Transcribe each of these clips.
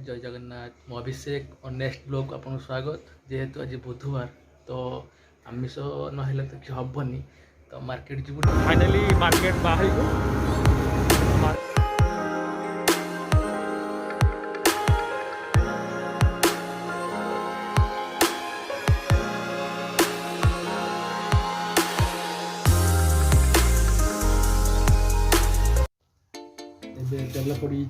जय जगन्नाथ मु अभिषेक और नेक्स्ट ब्लॉग आपन स्वागत। जेहेतु आज बुधवार तो आमिष ना तो कि हेनी तो मार्केट जी फाइनाली मार्केट बाहर तेल पड़ी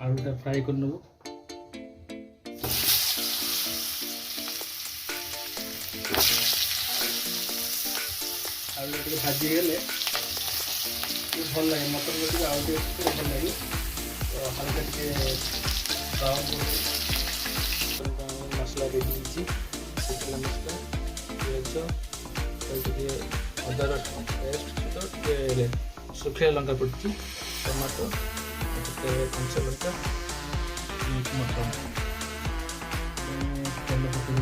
आलूटा फ्राए कर नब आलू भाजी गले भल लगे मटन को आलू भल लगे तो हल्का टे ब्राउन मसला रेडी शुखला मसला पिज अदा रसुण पेस्ट शुखला लंका पड़ी टमाटो कंचा लंका मीट मटन तेल पकड़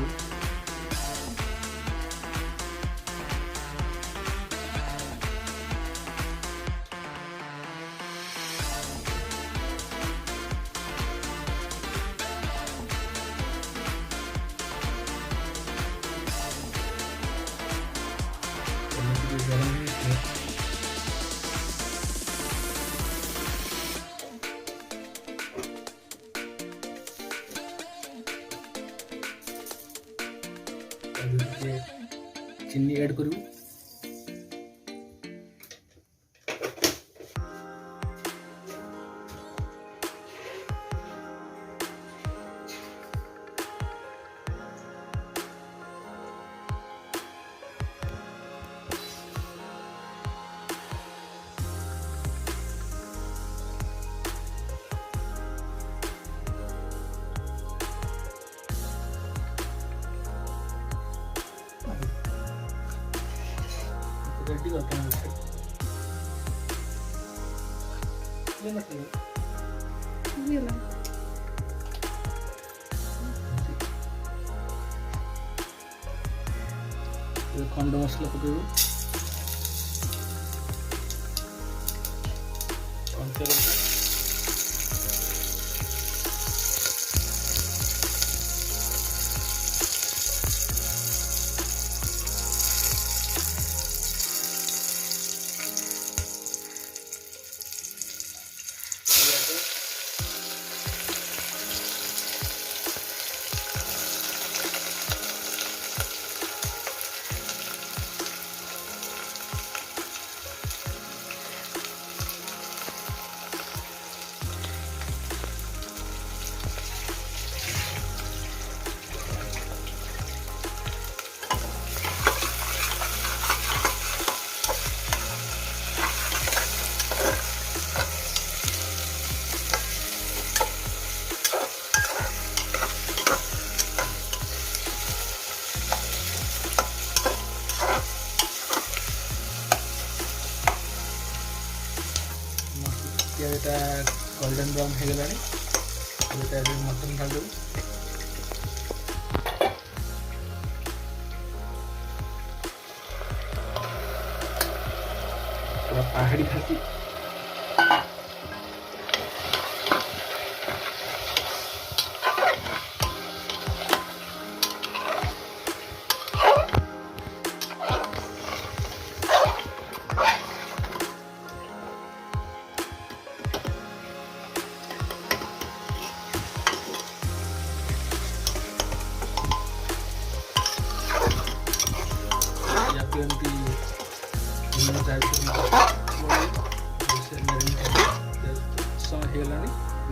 चीनी ऐड करूँ रेडी करते हैं खंड मसला पकेबू कंचा लंका गोल्डन ब्राउन हो गला मटन ढाल दो पहाड़ी खासी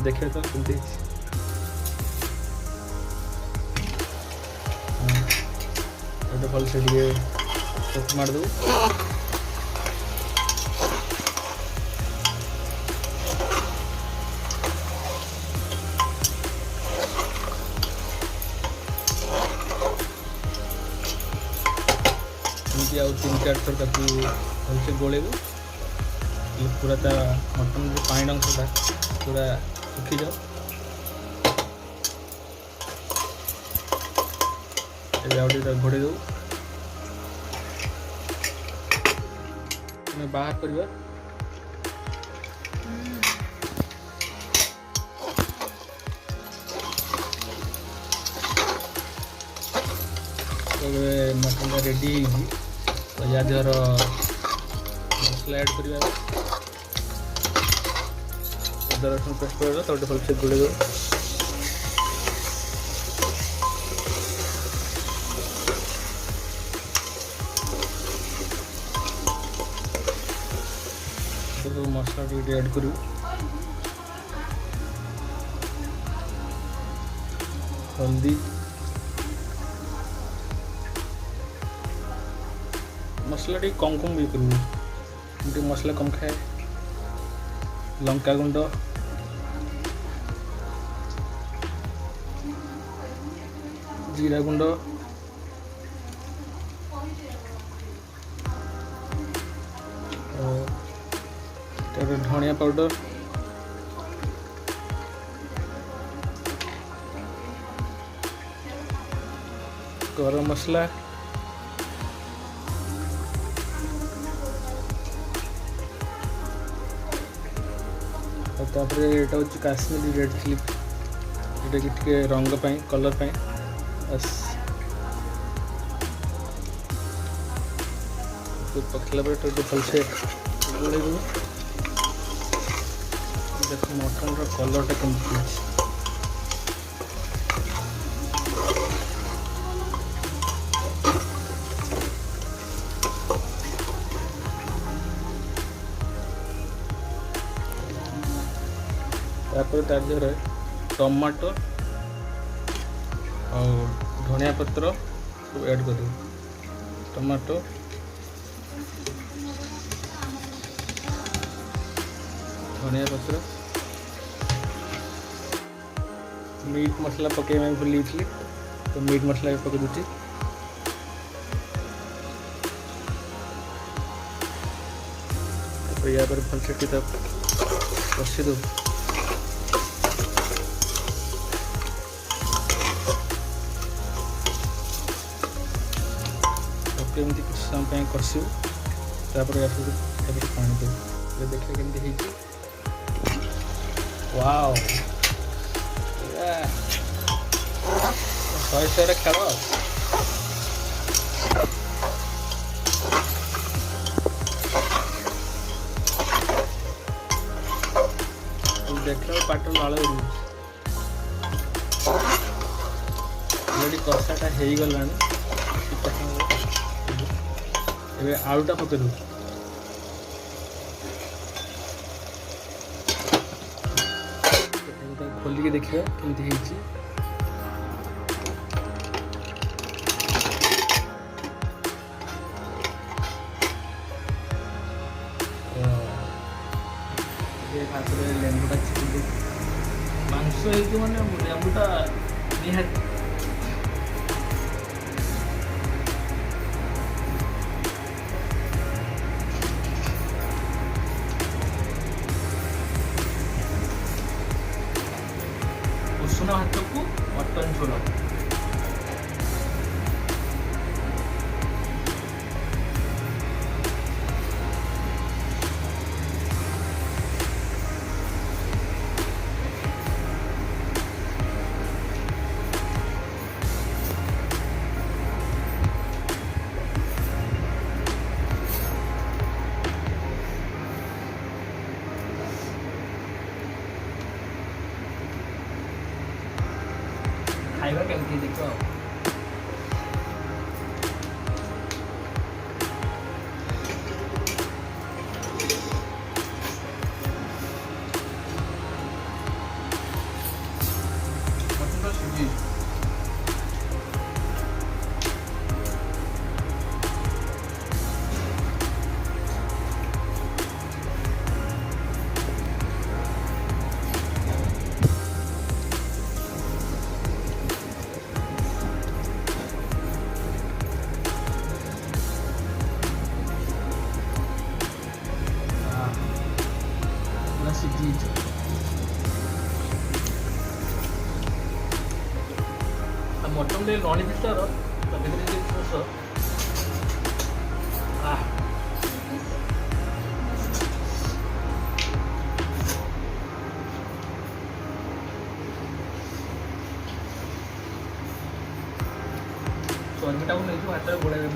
देखिए तो कमती भल से चोट मार दो आउ 3-4 थर भल से गोलेबू पूरा ता मटन जो पानी अंशटा पूरा सुखी जाओ घोड़े दो बाहर करवा ଏବେ ମଟନ୍ଟା ରେଡ଼ି ହେଇଛି। ତ ୟା ଦେହର ମସଲା ଆଡ଼୍ କରିବା। ଅଦା ରସୁଣ ପେଷ୍ଟ କରିବା, ତାକୁ ଟିକେ ଭଲସେ ଗୋଳେଇ ଦେବା। ସବୁ ମସଲା ଟିକେ ଆଡ଼୍ କରିବୁ। ହଳଦୀ, मसला टी कम कम भी करूँ, मसला कम खाए। लंका गुंड, जीरा गुंड, धनिया पाउडर, गरम मसला, तापर एटा हूँ काश्मीरी रेड चिली, जोटा कि टे रंग पाई कलर पाई बस पकड़ा पर भलसे गोल देख मटन कलरटा कमी। तापर तार देहर टमाटो और धनिया पत्र सब ऐड कर देव। टमाटो, धनिया पत्र, मीट मसला पकड़ भूल थी, तो मीट मसला भी पकड़ दूसरी। या पर भलसे कषि दो। एमती कुछ समय कषु, तापर पानी दे देखिए केमती हो। वाओ, 100 खेल। देखने पाट लाल कषाटा हो गला। ए आलूटा पकड़ दो। खोलिक देखिए केमती हो। लेंबुटा चिपी मांस मैंने लेंबुटा निहाती उषुना हाथ को मटन झोल। खाइबा केमती देख। मटन सुजी seguinte. A motton de non ibistaro, la vedrete in questo. ଚର୍ବିଟାକୁ ନେଇଯିବ ହାତରେ ଗୋଳେଇବେ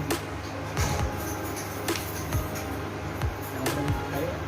ଖାଇବା।